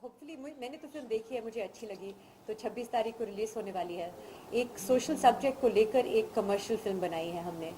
Hopefully मैंने तो film देखी है, मुझे अच्छी लगी। तो 26 तारीख को रिलीज होने वाली है। एक सोशल सब्जेक्ट को लेकर एक कमर्शियल फिल्म बनाई है हमने,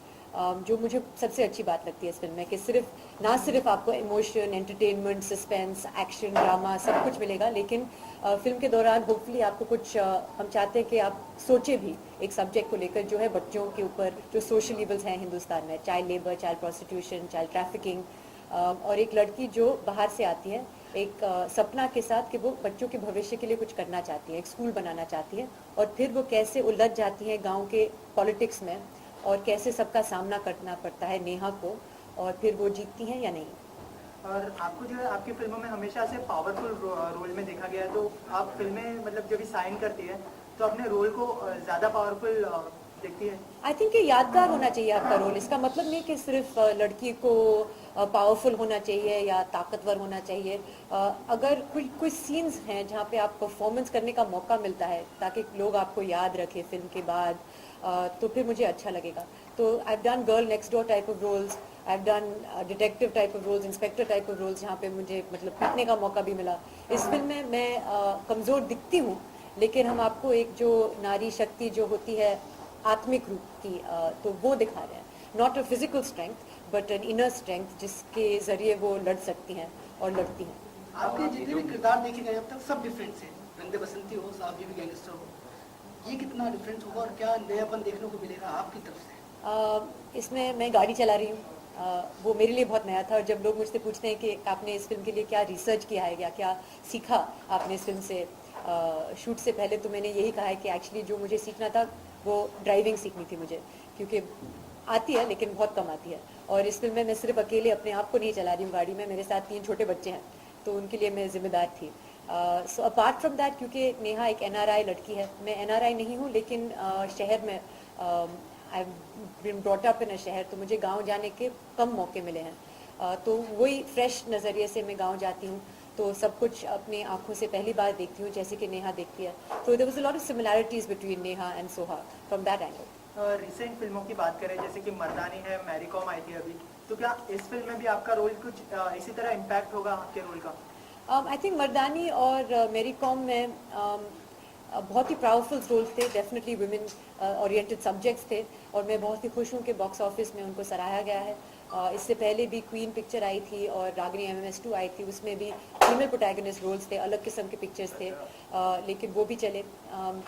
जो मुझे सबसे अच्छी बात लगती है इस फिल्म में कि ना सिर्फ आपको emotion, entertainment, suspense, action, drama सब कुछ मिलेगा, लेकिन फिल्म के दौरान होपफुली आपको कुछ हम चाहते हैं कि आप सोचे भी एक सब्जेक्ट को लेकर, जो है बच्चों के ऊपर जो सोशल इवल्स हैं हिंदुस्तान में, child labour, child prostitution, child trafficking, और एक लड़की जो बाहर से आती है एक सपना के साथ कि वो बच्चों के भविष्य के लिए कुछ करना चाहती है, एक स्कूल बनाना चाहती है, और फिर वो कैसे उलझ जाती है गांव के पॉलिटिक्स में और कैसे सबका सामना करना पड़ता है नेहा को, और फिर वो जीतती हैं या नहीं। और आपको जो है आपकी फिल्मों में हमेशा से पावरफुल रोल में देखा गया है, तो आप फिल्में मतलब जब भी साइन करती है तो अपने रोल को ज़्यादा पावरफुल देखती है। आई थिंक ये यादगार होना चाहिए आपका रोल। इसका मतलब नहीं कि सिर्फ लड़की को पावरफुल होना चाहिए या ताकतवर होना चाहिए। अगर कुछ सीन्स हैं जहाँ पे आप परफॉर्मेंस करने का मौका मिलता है ताकि लोग आपको याद रखें फिल्म के बाद, तो फिर मुझे अच्छा लगेगा। तो I have done girl next door type of roles, I have done detective type of roles, inspector type of roles, जहाँ पे मुझे मतलब पीटने का मौका भी मिला। इस फिल्म में मैं कमज़ोर दिखती हूँ, लेकिन हम आपको एक जो नारी शक्ति जो होती है आत्मिक रूप की, तो वो दिखा रहे हैं। Not a physical strength but an inner strength, जिसके जरिए वो लड़ सकती हैं और लड़ती हैं। आपके जितने भी किरदार देखे गए अब तक सब डिफरेंट हैं। रंदे बसंती हो, साहब भी गैंगस्टर हो, ये कितना डिफरेंस होगा और क्या नयापन देखने को मिलेगा आपकी तरफ से? इसमें मैं गाड़ी चला रही हूँ, वो मेरे लिए बहुत नया था। और जब लोग मुझसे पूछते हैं कि आपने इस फिल्म के लिए क्या रिसर्च किया है या क्या सीखा आपने इस फिल्म से, शूट से पहले, तो मैंने यही कहा है कि एक्चुअली जो मुझे सीखना था वो ड्राइविंग सीखनी थी मुझे, क्योंकि आती है लेकिन बहुत कम आती है। और इस फिल्म में मैं सिर्फ अकेले अपने आप को नहीं चला रही हूँ गाड़ी में, मेरे साथ 3 छोटे बच्चे हैं, तो उनके लिए मैं जिम्मेदार थी। सो अपार्ट फ्रॉम दैट, क्योंकि नेहा एक एनआरआई लड़की है, मैं एनआरआई नहीं हूँ, लेकिन शहर में I been brought up in a शहर, तो मुझे गांव जाने के कम मौके मिले हैं। तो वही फ्रेश नज़रिए से मैं गांव जाती हूँ, तो सब कुछ अपनी आंखों से पहली बार देखती हूँ, जैसे कि नेहा देखती है। तो there was a lot of similarities between Neha and Soha from that angle. Recent फिल्मों की बात करें जैसे कि मर्दानी है, मैरी कॉम आई थी अभी, तो क्या इस फिल्म में भी आपका रोल कुछ इसी तरह इम्पैक्ट होगा आपके रोल का? आई थिंक मर्दानी और मेरी कॉम में बहुत ही पावरफुल रोल्स थे, डेफिनेटली वुमेन ओरिएंटेड सब्जेक्ट्स थे, और मैं बहुत ही खुश हूँ कि बॉक्स ऑफिस में उनको सराहा गया है। इससे पहले भी क्वीन पिक्चर आई थी और रागिनी MMS2 आई थी, उसमें भी फीमेल प्रोटैगनिस्ट रोल्स थे, अलग किस्म के पिक्चर्स थे, लेकिन वो भी चले।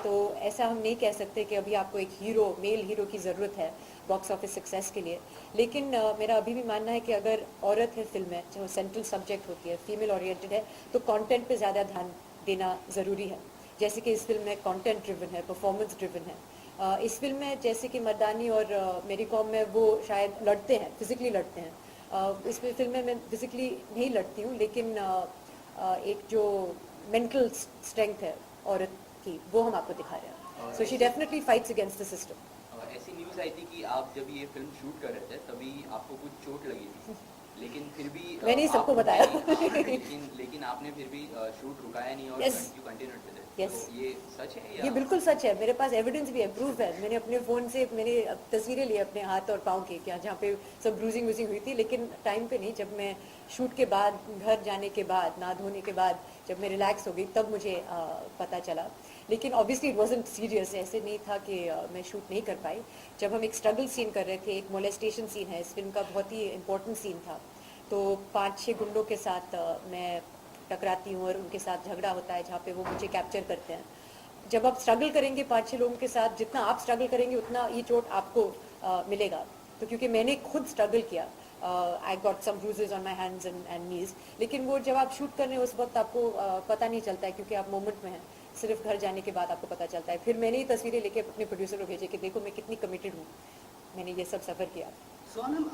तो ऐसा हम नहीं कह सकते कि अभी आपको एक हीरो, मेल हीरो की ज़रूरत है बॉक्स ऑफिस सक्सेस के लिए, लेकिन मेरा अभी भी मानना है कि अगर औरत है फिल्म में, जो सेंट्रल सब्जेक्ट होती है, फीमेल ओरिएंटेड है, तो कंटेंट पे ज़्यादा ध्यान देना ज़रूरी है। जैसे कि इस फिल्म में कंटेंट ड्रिवन है, परफॉर्मेंस ड्रिवन है। इस फिल्म में जैसे कि मर्दानी और मेरी कॉम में वो शायद लड़ते हैं, फिजिकली लड़ते हैं। इस फिल्म में मैं फिजिकली नहीं लड़ती हूँ, लेकिन एक जो मेंटल स्ट्रेंथ है औरत की, वो हम आपको दिखा रहे हैं। So she definitely fights against the system. ऐसी न्यूज़ आई थी कि आप जब ये फिल्म शूट कर रहे थे तभी आपको कुछ चोट लगी थी, लेकिन फिर भी मैंने ही सबको बताया। लेकिन आपने फिर भी शूट रुकाया नहीं और Yes. You continued with it. Yes. तो ये सच है या? ये बिल्कुल सच है, मेरे पास एविडेंस भी है, प्रूफ है। मैंने अपने फ़ोन से मैंने तस्वीरें ली अपने हाथ और पाँव की, क्या जहाँ पे सब ब्रूजिंग वूजिंग हुई थी, लेकिन टाइम पे नहीं। जब मैं शूट के बाद घर जाने के बाद, ना धोने के बाद, जब मैं रिलैक्स हो गई, तब मुझे पता चला। लेकिन ऑब्वियसली इट वाजंट सीरियस, ऐसे नहीं था कि मैं शूट नहीं कर पाई। जब हम एक स्ट्रगल सीन कर रहे थे, एक मोलेस्टेशन सीन है इस फिल्म का, बहुत ही इंपॉर्टेंट सीन था, तो 5-6 गुंडों के साथ मैं टकराती हूँ और उनके साथ झगड़ा होता है, जहाँ पे वो मुझे कैप्चर करते हैं। जब आप स्ट्रगल करेंगे 5-6 लोगों के साथ, जितना आप स्ट्रगल करेंगे उतना ये चोट आपको मिलेगा। तो क्योंकि मैंने खुद स्ट्रगल किया, I got some bruises on my hands and knees, लेकिन वो जब आप शूट कर रहे हैं उस वक्त आपको पता नहीं चलता है, क्योंकि आप मोमेंट में हैं। सिर्फ घर जाने के बाद आपको पता चलता है। फिर मैंने ये तस्वीरें लेके अपने प्रोड्यूसर को भेजे कि देखो मैं कितनी कमिटेड हूँ, मैंने ये सब सफ़र किया। सोनम,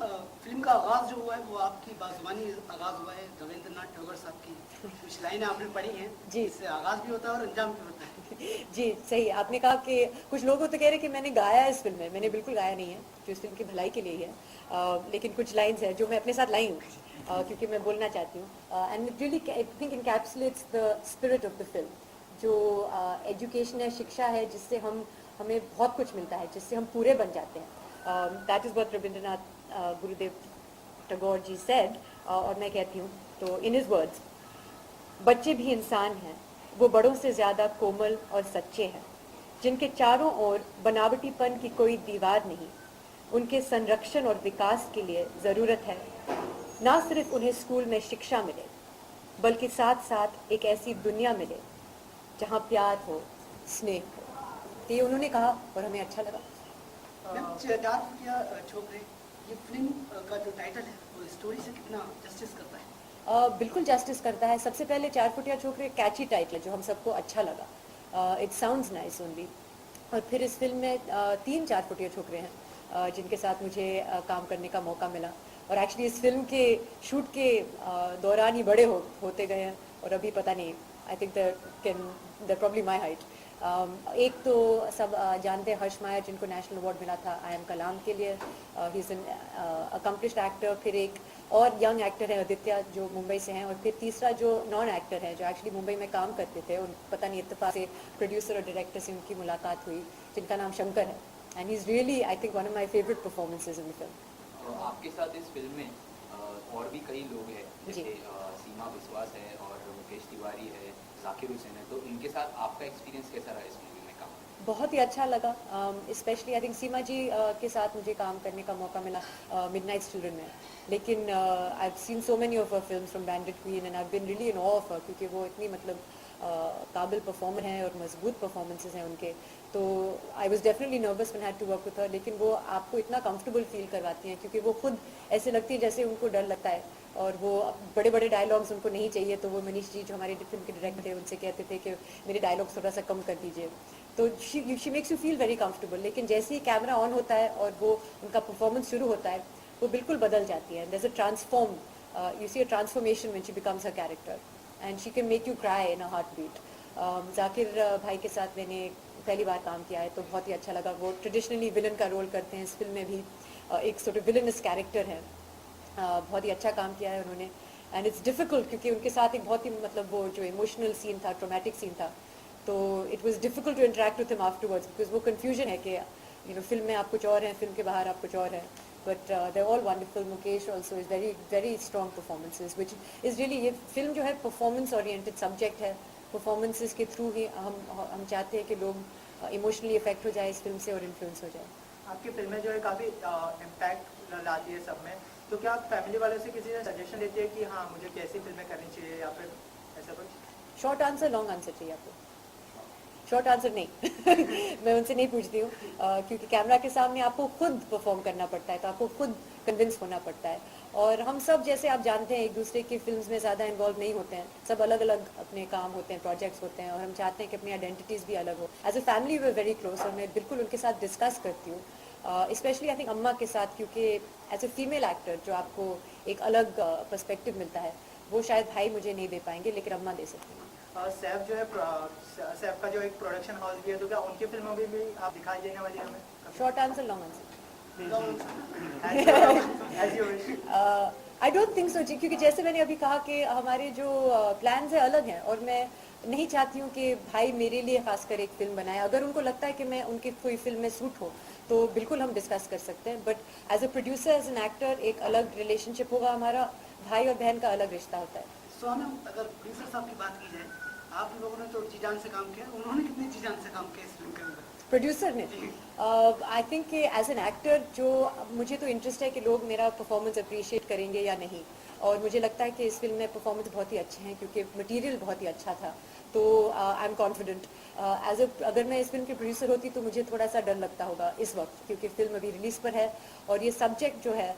फिल्म का आगाज़ जो हुआ है वो आपकी बाजुबानी आगाज़ हुआ है। रविंद्रनाथ टैगोर साहब की कुछ लाइनें आपने पढ़ी हैं, जी। इससे आगाज़ भी होता है और अंजाम भी होता है। जी सही, आपने कहा कि कुछ लोग तो कह रहे कि मैंने गाया है इस फिल्म में, मैंने बिल्कुल गाया नहीं है, जो इस फिल्म की भलाई के लिए ही है। लेकिन कुछ लाइंस हैं जो मैं अपने साथ लाई हूँ, क्योंकि मैं बोलना चाहती हूँ। And it really I think encapsulates the spirit of the film, जो एजुकेशन है, शिक्षा है, जिससे हमें बहुत कुछ मिलता है, जिससे हम पूरे बन जाते हैं। That is what Rabindranath Gurudev Tagore ji said, और मैं कहती हूँ, तो इन हिज वर्ड्स, बच्चे भी इंसान हैं, वो बड़ों से ज़्यादा कोमल और सच्चे हैं, जिनके चारों ओर बनावटीपन की कोई दीवार नहीं। उनके संरक्षण और विकास के लिए ज़रूरत है ना सिर्फ उन्हें स्कूल में शिक्षा मिले, बल्कि साथ साथ एक ऐसी दुनिया मिले जहाँ प्यार हो, स्नेह हो। तो ये उन्होंने कहा और हमें अच्छा लगा। मैम, चार फुटिया छोकरे, ये फिल्म का जो टाइटल है वो स्टोरी से कितना जस्टिस करता है? बिल्कुल जस्टिस करता है। सबसे पहले चार फुटिया छोकरे कैची टाइटल है जो हम सबको अच्छा लगा। It sounds nice only. और फिर इस फिल्म में तीन चार फुटिया छोकरे हैं जिनके साथ मुझे काम करने का मौका मिला। और एक्चुअली इस फिल्म के शूट के दौरान ही बड़े होते गए हैं और अभी पता नहीं, I think they probably my height. एक तो सब जानते हैं हर्ष मायर जिनको नेशनल अवार्ड मिला था आई एम कलाम के लिए, he is an accomplished actor. फिर एक और यंग एक्टर है आदित्य जो मुंबई से हैं। और फिर तीसरा जो नॉन एक्टर है जो एक्चुअली मुंबई में काम करते थे, उन पता नहीं इत्तेफाक से प्रोड्यूसर और डायरेक्टर से उनकी मुलाकात हुई, जिनका नाम शंकर है। And he is really I think one of my favourite performances in the film. आपके साथ इस फिल्म में और भी कई लोग हैं, जी। जैसे सीमा विश्वास है और मुकेश तिवारी है, जाकिर हुसैन है, तो इनके साथ आपका एक्सपीरियंस कैसा रहा इस मूवी में काम? बहुत ही अच्छा लगा। स्पेशली आई थिंक सीमा जी के साथ मुझे काम करने का मौका मिला मिडनाइट स्टूडेंट में। लेकिन I have seen so many of her films from Bandit Queen and I have been really in awe of her, क्योंकि वो इतनी मतलब काबिल परफॉर्मर हैं और मजबूत परफॉर्मेंसेज हैं उनके। तो I was definitely nervous when I had to work with her, लेकिन वो आपको इतना कंफर्टेबल फील करवाती हैं क्योंकि वो खुद ऐसे लगती है जैसे उनको डर लगता है। और वो बड़े बड़े डायलॉग्स उनको नहीं चाहिए, तो वो मनीष जी जो हमारे फिल्म के डायरेक्टर थे उनसे कहते थे कि मेरे डायलॉग्स थोड़ा सा कम कर दीजिए। तो she makes you feel very comfortable. लेकिन जैसे ही कैमरा ऑन होता है और वो उनका परफॉर्मेंस शुरू होता है, वो बिल्कुल बदल जाती है। There is a transform, you see a transformation when she becomes a character and she can make you cry in a heart beat. Zakir bhai के साथ मैंने पहली बार काम किया है तो बहुत ही अच्छा लगा। वो ट्रेडिशनली विलन का रोल करते हैं, इस फिल्म में भी एक सॉर्ट ऑफ विलनस कैरेक्टर है। बहुत ही अच्छा काम किया है उन्होंने। एंड इट्स डिफ़िकल्ट क्योंकि उनके साथ एक बहुत ही मतलब वो जो इमोशनल सीन था, ट्रोमेटिक सीन था, तो it was difficult to interact with him afterwards because वो कन्फ्यूजन है कि फिल्म में आप कुछ और हैं, फिल्म के बाहर आप कुछ और हैं। But they all wonderful. Mukesh also is very very strong performances which is really, ये फिल्म जो है परफॉर्मेंस ओरिएंटेड सब्जेक्ट है। परफॉर्मेंसेज के थ्रू ही हम चाहते हैं कि लोग इमोशनली इफेक्ट हो जाए इस फिल्म से और इन्फ्लुएंस हो जाए। आपकी फिल्में जो है काफ़ी इम्पैक्ट लाती है सब में, तो क्या आप फैमिली वालों से किसी से सजेशन लेते हैं कि हाँ मुझे कैसी फिल्में करनी चाहिए या फिर ऐसा कुछ? शॉर्ट आंसर लॉन्ग आंसर चाहिए आपको? शॉर्ट आंसर नहीं। मैं उनसे नहीं पूछती हूँ क्योंकि कैमरा के सामने आपको खुद परफॉर्म करना पड़ता है, तो आपको खुद कन्विंस होना पड़ता है। और हम सब जैसे आप जानते हैं एक दूसरे की फिल्म्स में ज़्यादा इन्वॉल्व नहीं होते हैं, सब अलग अलग अपने काम होते हैं, प्रोजेक्ट्स होते हैं, और हम चाहते हैं कि अपनी आइडेंटिटीज़ भी अलग हो। As a family we are very close और मैं बिल्कुल उनके साथ डिस्कस करती हूँ, स्पेशली आई थिंक अम्मा के साथ, क्योंकि एज अ फीमेल एक्टर जो आपको एक अलग पर्सपेक्टिव मिलता है वो शायद भाई मुझे नहीं दे पाएंगे, लेकिन अम्मा दे सकती हैं। सैफ जो है सैफ का जो एक प्रोडक्शन हाउस भी है, तो क्या उनकी फिल्मों में भी आप दिखाई देने वाली हैं हमें? Short answer long answer? As you wish. I don't think so जी, क्योंकि जैसे मैंने अभी कहा कि हमारे जो प्लान्स हैं अलग हैं और मैं नहीं चाहती हूँ कि भाई मेरे लिए खासकर एक फिल्म बनाए। अगर उनको लगता है कि मैं उनकी कोई फिल्म में सूट हो तो बिल्कुल हम डिस्कस कर सकते हैं, but as a producer as an actor एक अलग रिलेशनशिप होगा हमारा, भाई और बहन का अलग रिश्ता होता है। सोनम, अगर प्रोड्यूसर साहब की बात की जाए, आप लोगों ने तो जी जान से काम किया, उन्होंने कितनी जी जान से काम किया इस फिल्म के अंदर? प्रोड्यूसर ने आई थिंक कि एज एन एक्टर जो मुझे तो इंटरेस्ट है कि लोग मेरा परफॉर्मेंस अप्रिशिएट करेंगे या नहीं, और मुझे लगता है कि इस फिल्म में परफॉर्मेंस बहुत ही अच्छे हैं क्योंकि मटेरियल बहुत ही अच्छा था, तो आई एम कॉन्फिडेंट। अगर मैं इस फिल्म की प्रोड्यूसर होती तो मुझे थोड़ा सा डर लगता होगा इस वक्त, क्योंकि फिल्म अभी रिलीज़ पर है और ये सब्जेक्ट जो है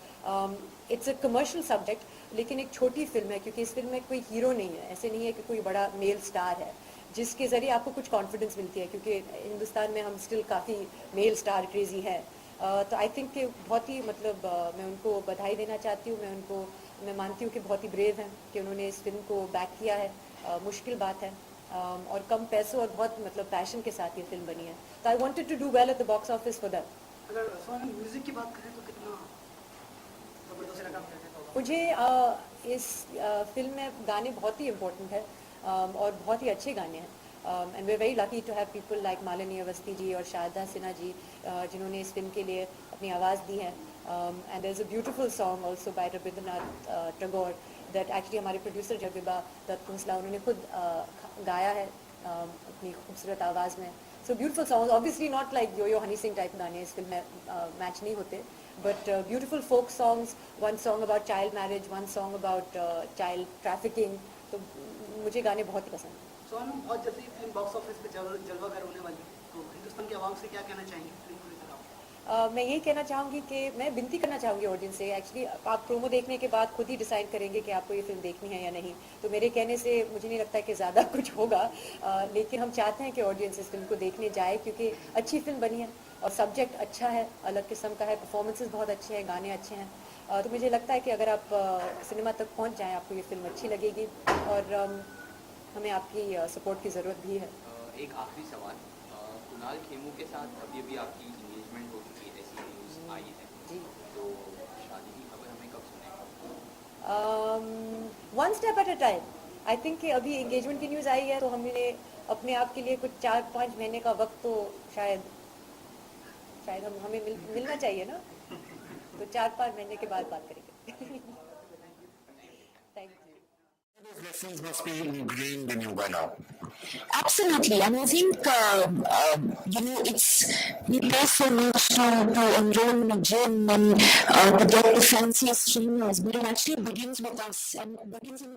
इट्स अ कमर्शियल सब्जेक्ट, लेकिन एक छोटी फिल्म है क्योंकि इस फिल्म में कोई हीरो नहीं है, ऐसे नहीं है कि कोई बड़ा मेल स्टार है जिसके ज़रिए आपको कुछ कॉन्फिडेंस मिलती है, क्योंकि हिंदुस्तान में हम स्टिल काफ़ी मेल स्टार क्रेजी है। तो आई थिंक कि बहुत ही मतलब मैं उनको बधाई देना चाहती हूँ, मैं मानती हूँ कि बहुत ही ब्रेव हैं कि उन्होंने इस फिल्म को बैक किया है। मुश्किल बात है और कम पैसों और बहुत मतलब पैशन के साथ ये फिल्म बनी है, तो I wanted to do well at the box office for that. अगर सोनम म्यूजिक की बात करें तो कितना जबरदस्त लगा मुझे। मुझे इस फिल्म में गाने बहुत ही इम्पोर्टेंट है और बहुत ही अच्छे गाने हैं, and we are very lucky to have people like Malini Awasthi ji और शारदा सिन्हा जी जिन्होंने इस फिल्म के लिए अपनी आवाज़ दी है। And there is a beautiful song also by Rabindranath Tagore that actually हमारे प्रोड्यूसर जगविबा दत्त खोसला उन्होंने खुद गाया है अपनी खूबसूरत आवाज़ में. So beautiful songs, obviously not like Yo-Yo Honey Singh type गाने इस फिल्म में मैच नहीं होते, but beautiful folk songs, one song about child marriage, one song about child trafficking. तो मुझे गाने बहुत ही पसंद हैं. सोनम, बहुत जल्दी फिल्म बॉक्स ऑफिस पे जलवा कर होने वाली है, तो हिंदुस्तान की आवाम से क्या कहना चाहेंगे फिल्म को लेकर आप? मैं यही कहना चाहूँगी कि मैं विनती करना चाहूँगी ऑडियंस से. एक्चुअली आप प्रोमो देखने के बाद खुद ही डिसाइड करेंगे कि आपको ये फिल्म देखनी है या नहीं. तो मेरे कहने से मुझे नहीं लगता कि ज़्यादा कुछ होगा, लेकिन हम चाहते हैं कि ऑडियंस इस फिल्म को देखने जाए, क्योंकि अच्छी फिल्म बनी है और सब्जेक्ट अच्छा है, अलग किस्म का है, परफॉर्मेंसेस बहुत अच्छे हैं, गाने अच्छे हैं. तो मुझे लगता है कि अगर आप सिनेमा तक पहुँच जाएँ आपको ये फिल्म अच्छी लगेगी, और हमें आपकी सपोर्ट की ज़रूरत भी है. एक आखिरी सवाल, कुणाल खेमू के साथ अभी अभी आपकी इंगेजमेंट हो चुकी है, ऐसी न्यूज़ आई है, जी. तो शादी की खबर हमें कब सुनेंगे? One step at a time. I think कि अभी एंगेजमेंट की न्यूज़ आई है, तो हमने अपने आप के लिए कुछ 4-5 महीने का वक्त तो शायद हमें मिलना चाहिए ना. तो 4-5 महीने के बाद बात करेंगे. Thank you. Those lessons must be ingrained in you by now. Absolutely, and I think we pay so much to enroll in a gym and to get the fanciest trainers, but it actually begins with us and begins in